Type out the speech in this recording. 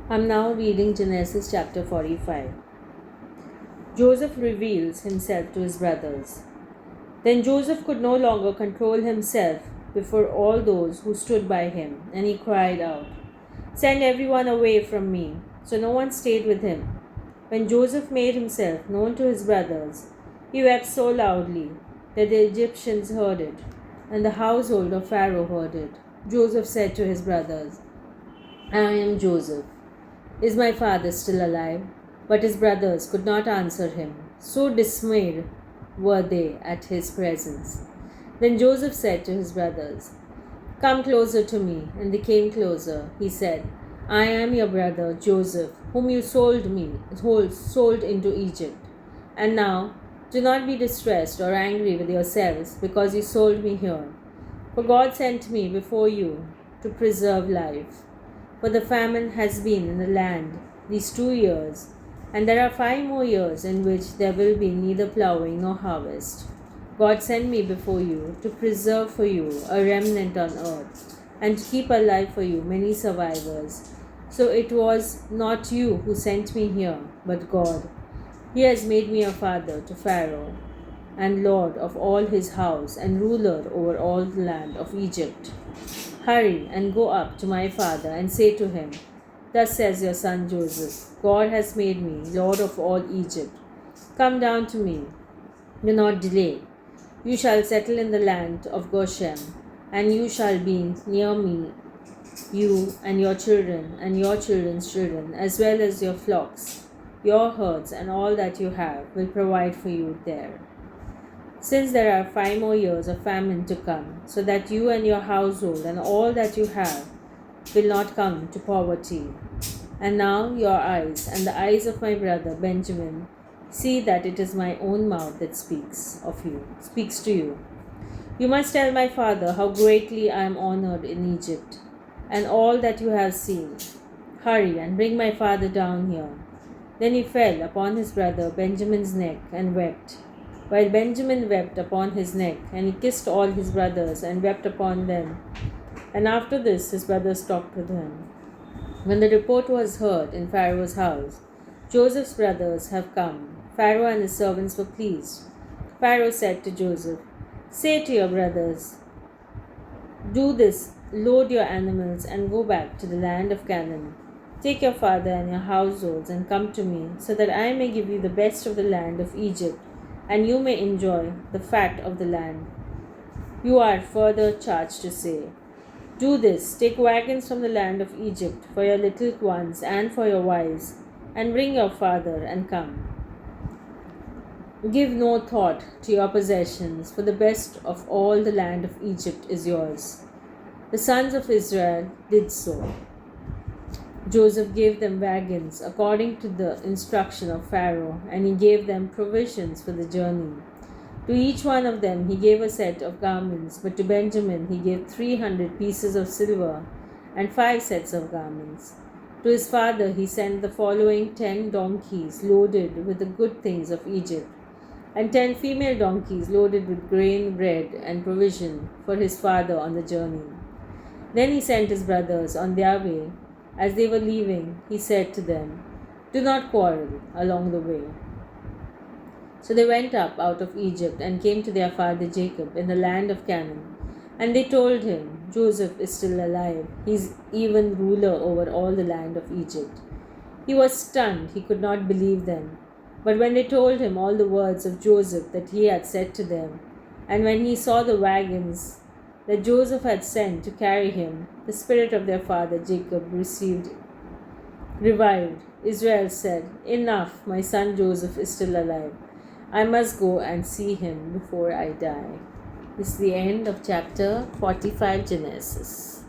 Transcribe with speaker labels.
Speaker 1: I'm now reading Genesis chapter 45. Joseph reveals himself to his brothers. Then Joseph could no longer control himself before all those who stood by him, and he cried out, "Send everyone away from me." So no one stayed with him. When Joseph made himself known to his brothers, he wept so loudly that the Egyptians heard it, and the household of Pharaoh heard it. Joseph said to his brothers, "I am Joseph. Is my father still alive?" But his brothers could not answer him. So dismayed were they at his presence. Then Joseph said to his brothers, "Come closer to me." And they came closer. He said, "I am your brother Joseph, whom you sold into Egypt. And now do not be distressed or angry with yourselves because you sold me here. For God sent me before you to preserve life. For the famine has been in the land these 2 years, and there are 5 more years in which there will be neither plowing nor harvest. God sent me before you to preserve for you a remnant on earth, and to keep alive for you many survivors. So it was not you who sent me here, but God. He has made me a father to Pharaoh, and lord of all his house, and ruler over all the land of Egypt. Hurry and go up to my father and say to him, 'Thus says your son Joseph, God has made me lord of all Egypt. Come down to me. Do not delay. You shall settle in the land of Goshen, and you shall be near me, you and your children and your children's children, as well as your flocks, your herds, and all that you have will provide for you there. Since there are 5 more years of famine to come, so that you and your household and all that you have will not come to poverty. And now your eyes and the eyes of my brother Benjamin see that it is my own mouth that speaks to you. You must tell my father how greatly I am honored in Egypt, and all that you have seen. Hurry and bring my father down here." Then he fell upon his brother Benjamin's neck and wept, while Benjamin wept upon his neck, and he kissed all his brothers and wept upon them. And after this his brothers talked with him. When the report was heard in Pharaoh's house, "Joseph's brothers have come," Pharaoh and his servants were pleased. Pharaoh said to Joseph, "Say to your brothers, 'Do this, load your animals and go back to the land of Canaan. Take your father and your households and come to me, so that I may give you the best of the land of Egypt, and you may enjoy the fat of the land.' You are further charged to say, 'Do this, take wagons from the land of Egypt for your little ones and for your wives, and bring your father and come. Give no thought to your possessions, for the best of all the land of Egypt is yours.' The sons of Israel did so. Joseph gave them wagons according to the instruction of Pharaoh, and he gave them provisions for the journey. To each one of them he gave a set of garments, but to Benjamin he gave 300 pieces of silver and 5 sets of garments. To his father he sent the following 10 donkeys loaded with the good things of Egypt, and 10 female donkeys loaded with grain, bread, and provision for his father on the journey. Then he sent his brothers on their way. As they were leaving, he said to them, 'Do not quarrel along the way.' So they went up out of Egypt and came to their father Jacob in the land of Canaan. And they told him, 'Joseph is still alive. He is even ruler over all the land of Egypt.' He was stunned. He could not believe them. But when they told him all the words of Joseph that he had said to them, and when he saw the wagons that Joseph had sent to carry him, the spirit of their father Jacob revived. Israel said, 'Enough, my son Joseph is still alive. I must go and see him before I die.'" This is the end of chapter 45 Genesis.